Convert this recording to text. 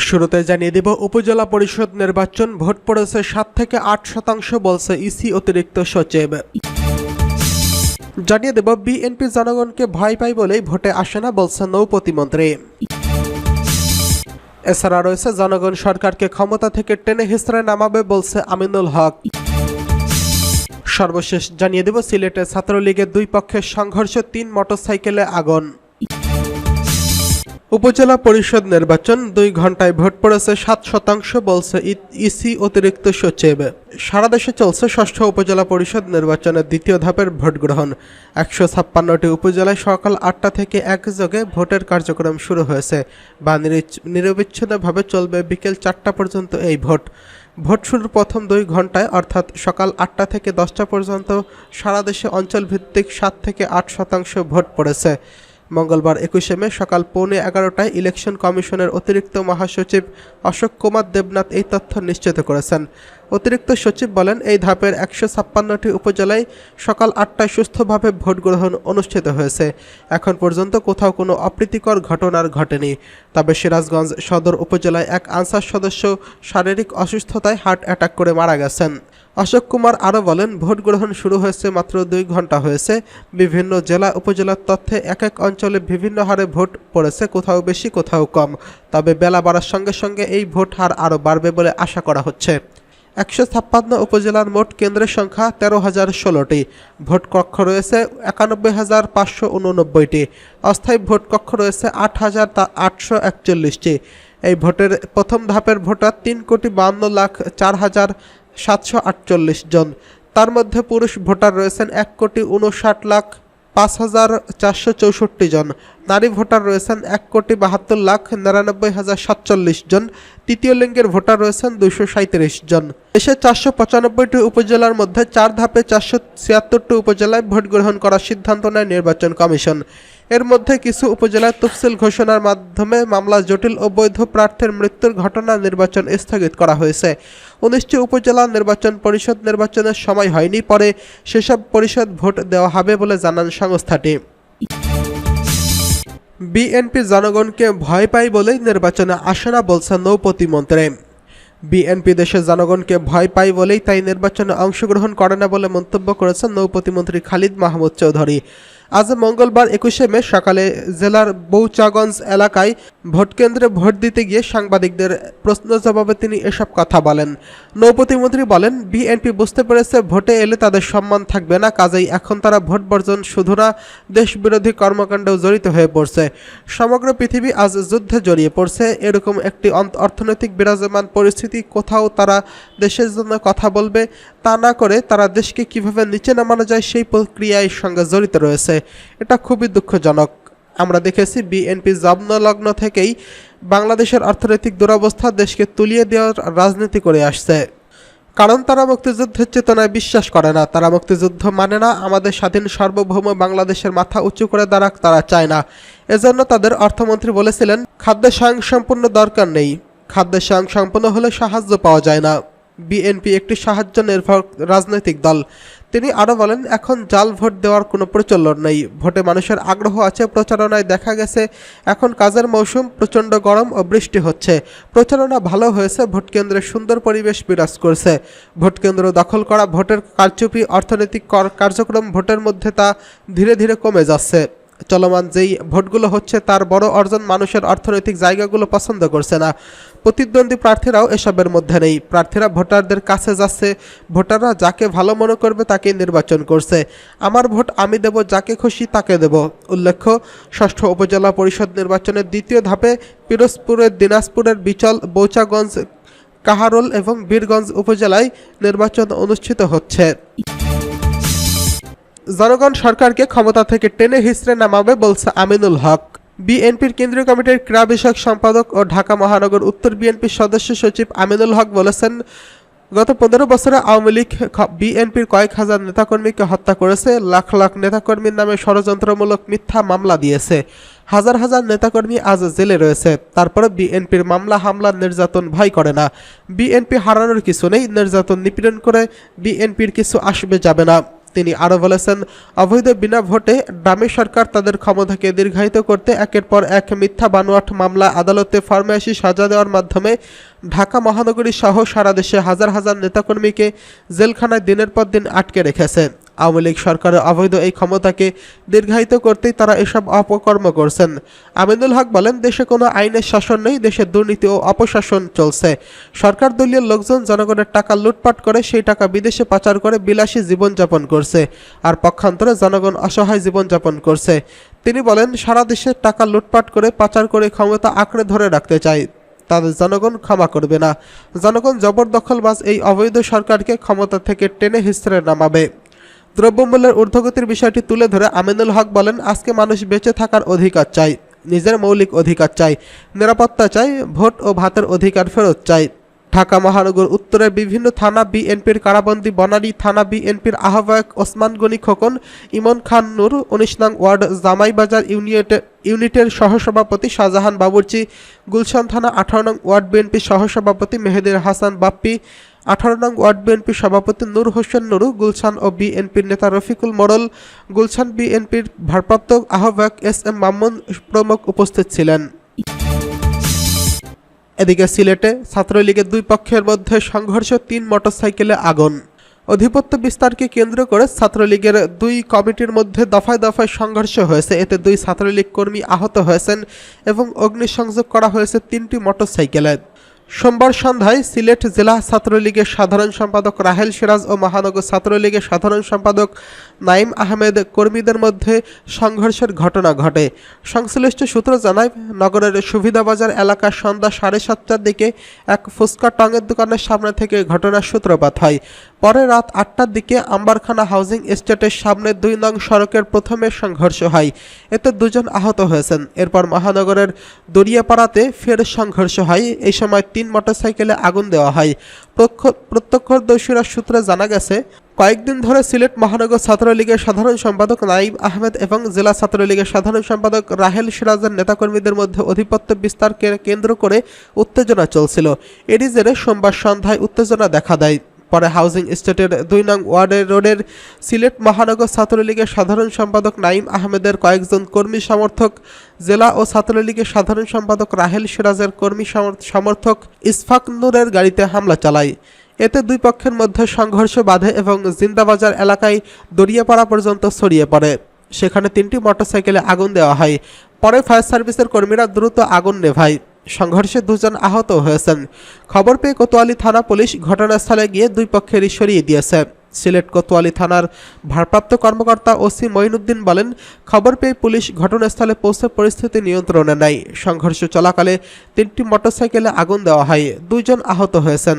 শুরুতে জানিয়ে দেব উপজেলা পরিষদ নির্বাচন ভোট পড়েছে 7 থেকে 8% বলছে ইসি অতিরিক্ত সচিব। জানিয়ে দেব বিএনপি জনগণকে ভয় পায় বলেই ভোটে আসে না বলছে নৌ প্রতিমন্ত্রী। এছাড়া রয়েছে জনগণ সরকারকে ক্ষমতা থেকে টেনে হিঁচড়ে নামাবে বলছে আমিনুল হক। সর্বশেষ জানিয়ে দেব সিলেটে ছাত্রলীগের দুই পক্ষের সংঘর্ষে 3 মোটরসাইকেলে আগুন। উপজেলা পরিষদ নির্বাচন 2 ঘন্টায় ভোট পড়েছে 7% বলছে ইসি অতিরিক্ত সচিব। সারা দেশে চলছে ষষ্ঠ উপজেলা পরিষদ নির্বাচনের দ্বিতীয় ধাপের ভোট গ্রহণ। 156টি উপজেলায় সকাল 8টা থেকে একযোগে ভোটের কার্যক্রম শুরু হয়েছে বা নিরবিচ্ছিন্নভাবে চলবে বিকেল 4টা পর্যন্ত এই ভোট। ভোট শুরুর প্রথম 2 ঘন্টায় অর্থাৎ সকাল 8টা থেকে 10টা পর্যন্ত সারা দেশে অঞ্চলভিত্তিক 7 থেকে 8% ভোট পড়েছে। মঙ্গলবার 21 মে সকাল 11:15টায় ইলেকশন কমিশনের অতিরিক্ত মহাসচিব অশোক কুমার দেবনাথ এই তথ্য নিশ্চিত করেছেন। অতিরিক্ত সচিব বলেন, এই ধাপের 156টি উপজেলায় সকাল 8টায় সুষ্ঠুভাবে ভোট গ্রহণ অনুষ্ঠিত হয়েছে। এখন পর্যন্ত কোথাও কোনো অপ্রীতিকর ঘটনা ঘটেনি। তবে সিরাজগঞ্জ সদর উপজেলায় এক আনসার সদস্য শারীরিক অসুস্থতায় হার্ট অ্যাটাক করে মারা গেছেন। অশোক কুমার আরও বলেন, ভোট গ্রহণ শুরু হয়েছে মাত্র 2 ঘন্টা হয়েছে। বিভিন্ন জেলা উপজেলার তথ্যে এক অঞ্চলে বিভিন্ন হারে ভোট পড়েছে, কোথাও বেশি কোথাও কম। তবে বেলা বাড়ার সঙ্গে সঙ্গে এই ভোট হার আরও বাড়বে বলে আশা করা হচ্ছে। 156 উপজেলার মোট কেন্দ্রের সংখ্যা 13,016টি। ভোট কক্ষ রয়েছে 91,589টি। অস্থায়ী ভোট কক্ষ রয়েছে 8,841টি। এই ভোটের প্রথম ধাপের ভোটার 3,52,04,748 জন। তার মধ্যে পুরুষ ভোটার রয়েছেন 1,59,05,464 জন। নারী ভোটার রয়েছেন 1,72,99,047 জন। তৃতীয় লিঙ্গের ভোটার রয়েছেন 237 জন। দেশে 495টি উপজেলার মধ্যে 4 ধাপে 476টি উপজেলায় ভোট গ্রহণ করার সিদ্ধান্ত নেয় নির্বাচন কমিশন। এর মধ্যে কিছু উপজেলায় তফসিল ঘোষণার মাধ্যমে মামলা জটিল ও বৈধ প্রার্থীর মৃত্যুর ঘটনা নির্বাচন স্থগিত করা হয়েছে। 19টি উপজেলা নির্বাচন পরিষদ নির্বাচনের সময় হয়নি, পরে সেসব পরিষদ ভোট দেওয়া হবে বলে জানান সংস্থাটি। বিএনপি জনগণকে ভয় পায় বলেই নির্বাচনে আসে না বলছে নৌ প্রতিমন্ত্রী। বিএনপি দেশের জনগণকে ভয় পায় বলেই তাই নির্বাচনে অংশগ্রহণ করে না বলে মন্তব্য করেছেন নৌ প্রতিমন্ত্রী খালিদ মাহমুদ চৌধুরী। আজ মঙ্গলবার 21 মে সকালে জেলার বৌচাগঞ্জ এলাকায় ভোটকেন্দ্রে ভোট দিতে গিয়ে সাংবাদিকদের প্রশ্ন জবাবে তিনি এসব কথা বলেন। নৌ প্রতিমন্ত্রী বলেন, বিএনপি বুঝতে পেরেছে ভোটে এলে তাদের সম্মান থাকবে না, কাজেই এখন তারা ভোট বর্জন শুধু না দেশবিরোধী কর্মকাণ্ডেও জড়িত হয়ে পড়ছে। সমগ্র পৃথিবী আজ যুদ্ধে জড়িয়ে পড়ছে। এরকম একটি অর্থনৈতিক বিরাজমান পরিস্থিতি, কোথাও তারা দেশের জন্য কথা বলবে, তা না করে তারা দেশকে কিভাবে নিচে নামানো যায় সেই প্রক্রিয়ার সঙ্গে জড়িত রয়েছে। এটা খুবই দুঃখজনক। আমরা দেখেছি বিএনপি জন্মলগ্ন থেকেই বাংলাদেশের অর্থনৈতিক দুরবস্থা দেশকে তুলিয়ে দেওয়ার রাজনীতি করে আসছে। কারণ তারা মুক্তিযুদ্ধের চেতনায় বিশ্বাস করে না, তারা মুক্তিযুদ্ধ মানে না, আমাদের স্বাধীন সার্বভৌম বাংলাদেশের মাথা উঁচু করে দাঁড়াক তারা চায় না। এজন্য তাদের অর্থমন্ত্রী বলেছিলেন, খাদ্যে স্বয়ংসম্পূর্ণ দরকার নেই, খাদ্যে স্বয়ংসম্পূর্ণ হলে সাহায্য পাওয়া যায় না। বিএনপি একটি সাহায্য নির্ভর রাজনৈতিক দল। তিনি আরও বলেন, এখন জাল ভোট দেওয়ার কোনো প্রচলন নেই, ভোটে মানুষের আগ্রহ আছে। প্রচারণায় দেখা গেছে এখন কাজের মৌসুম, প্রচণ্ড গরম ও বৃষ্টি হচ্ছে। প্রচারণা ভালো হয়েছে, ভোটকেন্দ্রে সুন্দর পরিবেশ বিরাজ করছে। ভোটকেন্দ্র দখল করা, ভোটের কারচুপি, অর্থনৈতিক কার্যক্রম ভোটের মধ্যে তা ধীরে ধীরে কমে যাচ্ছে। চলমান যেই ভোটগুলো হচ্ছে তার বড় অর্জন মানুষের অর্থনৈতিক জায়গাগুলো পছন্দ করছে না। প্রতিদ্বন্দ্বী প্রার্থীরাও এসবের মধ্যে নেই। প্রার্থীরা ভোটারদের কাছে যাচ্ছে, ভোটাররা যাকে ভালো মনে করবে তাকে নির্বাচন করছে। আমার ভোট আমি দেব, যাকে খুশি তাকে দেব। উল্লেখ্য, ষষ্ঠ উপজেলা পরিষদ নির্বাচনের দ্বিতীয় ধাপে পিরোজপুরের, দিনাজপুরের বিচল, বৌচাগঞ্জ, কাহারোল এবং বীরগঞ্জ উপজেলায় নির্বাচন অনুষ্ঠিত হচ্ছে। জনগণ সরকারকে ক্ষমতা থেকে টেনে হিঁচড়ে নামাবে বলছে আমিনুল হক। বিএনপির কেন্দ্রীয় কমিটির ক্রীড়া বিষয়ক সম্পাদক ও ঢাকা মহানগর উত্তর বিএনপির সদস্য সচিব আমিনুল হক বলেছেন, গত 15 বছরে আওয়ামী লীগ বিএনপির কয়েক হাজার নেতাকর্মীকে হত্যা করেছে, লাখ লাখ নেতাকর্মীর নামে ষড়যন্ত্রমূলক মিথ্যা মামলা দিয়েছে। হাজার হাজার নেতাকর্মী আজ জেলে রয়েছে। তারপরে বিএনপির মামলা, হামলা, নির্যাতন ভয় করে না। বিএনপি হারানোর কিছু নেই, নির্যাতন নিপীড়ন করে বিএনপির কিছু আসবে যাবে না। তিনি আরও বলেছেন, অবৈধ বিনা ভোটে ডামি সরকার তাদের ক্ষমতাকে দীর্ঘায়িত করতে একের পর এক মিথ্যা বানোয়াট মামলা আদালতে ফরমায়েশি সাজা দেওয়ার মাধ্যমে ঢাকা মহানগরী সহ সারা দেশে হাজার হাজার নেতাকর্মীকে জেলখানায় দিনের পর দিন আটকে রেখেছে। আওয়ামী লীগ সরকারের অবৈধ এই ক্ষমতাকে দীর্ঘায়িত করতেই তারা এসব অপকর্ম করছেন। আমিনুল হক বলেন, দেশে কোনো আইনের শাসন নেই, দেশে দুর্নীতি ও অপশাসন চলছে। সরকার দলীয় লোকজন জনগণের টাকা লুটপাট করে সেই টাকা বিদেশে পাচার করে বিলাসী জীবনযাপন করছে, আর পক্ষান্তরে জনগণ অসহায় জীবনযাপন করছে। তিনি বলেন, সারা দেশে টাকা লুটপাট করে পাচার করে ক্ষমতা আঁকড়ে ধরে রাখতে চায়, তাদের জনগণ ক্ষমা করবে না। জনগণ জবরদখলবাজ এই অবৈধ সরকারকে ক্ষমতা থেকে টেনে হিঁচড়ে নামাবে। দ্রব্যমূল্যের ঊর্ধ্বগতির বিষয়টি তুলে ধরে আমিনুল হক বলেন, আজকে মানুষ বেঁচে থাকার অধিকার চাই, নিজের মৌলিক অধিকার চাই, নিরাপত্তা চাই, ভোট ও ভাতের অধিকার ফেরত চাই। ঢাকা মহানগর উত্তরের বিভিন্ন থানা বিএনপির কারাবন্দী বনানী থানা বিএনপির আহ্বায়ক ওসমান গনি খোকন, ইমন খান নূর, ১৯ নং ওয়ার্ড জামাইবাজার ইউনিটের সহসভাপতি শাহজাহান বাবুর্চি, গুলশান থানা ১৮ নং ওয়ার্ড বিএনপি সহসভাপতি মেহেদীর হাসান বাপ্পি, ১৮ নং ওয়ার্ড বিএনপি সভাপতি নূর হোসেন নুরু, গুলশান ও বিএনপির নেতা রফিকুল মোড়ল, গুলশান বিএনপির ভারপ্রাপ্ত আহ্বায়ক এস.এম. মামুন প্রমুখ উপস্থিত ছিলেন। এদিকে সিলেটে ছাত্রলীগের দুই পক্ষের মধ্যে সংঘর্ষ, ৩ মোটরসাইকেলে আগুন। আধিপত্য বিস্তারকে কেন্দ্র করে ছাত্রলীগের দুই কমিটির মধ্যে দফায় দফায় সংঘর্ষ হয়েছে। এতে 2 ছাত্রলীগ কর্মী আহত হয়েছেন এবং অগ্নিসংযোগ করা হয়েছে 3টি মোটরসাইকেলে। সোমবার সন্ধ্যায় সিলেট জেলা ছাত্রলীগের সাধারণ সম্পাদক রাহেল সিরাজ ও মহানগর ছাত্রলীগের সাধারণ সম্পাদক নাইম আহমেদ কর্মীদের মধ্যে সংঘর্ষের ঘটনা ঘটে। সংশ্লিষ্ট সূত্র জানায়, নগরের সুবিধাবাজার এলাকার সন্ধ্যা 7:30টার দিকে এক ফুচকা টঙের দোকানের সামনে থেকে ঘটনার সূত্রপাত হয়। পরে রাত 8টার দিকে আম্বারখানা হাউজিং এস্টেটের সামনে 2 নং সড়কের প্রথমে সংঘর্ষ হয়। এতে 2 জন আহত হয়েছেন। এরপর মহানগরের দরিয়াপাড়াতে ফের সংঘর্ষ হয়। এই সময় 3 মোটরসাইকেলে আগুন দেওয়া হয়। প্রত্যক্ষদর্শীরা সূত্রে জানা গেছে, কয়েকদিন ধরে সিলেট মহানগর ছাত্রলীগের সাধারণ সম্পাদক নাইম আহমেদ এবং জেলা ছাত্রলীগের সাধারণ সম্পাদক রাহেল সিরাজের নেতাকর্মীদের মধ্যে আধিপত্য বিস্তারকে কেন্দ্র করে উত্তেজনা চলছিল। এরই জেরে সোমবার সন্ধ্যায় উত্তেজনা দেখা দেয়। পরে হাউজিং এস্টেটের 2 নং ওয়ার্ডের রোডের সিলেট মহানগর ছাত্রলীগের সাধারণ সম্পাদক নাইম আহমেদের কয়েকজন কর্মী সমর্থক জেলা ও ছাত্রলীগের সাধারণ সম্পাদক রাহেল সিরাজের কর্মী সমর্থক ইসফাক নূরের গাড়িতে হামলা চালায়। এতে 2 পক্ষের মধ্যে সংঘর্ষ বাধে এবং জিন্দাবাজার এলাকায় দরিয়াপাড়া পর্যন্ত ছড়িয়ে পড়ে। সেখানে 3টি মোটরসাইকেলে আগুন দেওয়া হয়। পরে ফায়ার সার্ভিসের কর্মীরা দ্রুত আগুন নেভায়। সংঘর্ষে 2 জন আহত হয়েছেন। খবর পেয়ে কোতোয়ালি থানা পুলিশ ঘটনাস্থলে গিয়ে 2 পক্ষেরই সরিয়ে দিয়েছে। সিলেট কোতোয়ালি থানার ভারপ্রাপ্ত কর্মকর্তা ওসি মঈনুদ্দিন বলেন, খবর পেয়ে পুলিশ ঘটনাস্থলে পৌঁছে পরিস্থিতি নিয়ন্ত্রণে নেয়। সংঘর্ষ চলাকালে 3টি মোটরসাইকেলে আগুন দেওয়া হয়। 2 জন আহত হয়েছেন।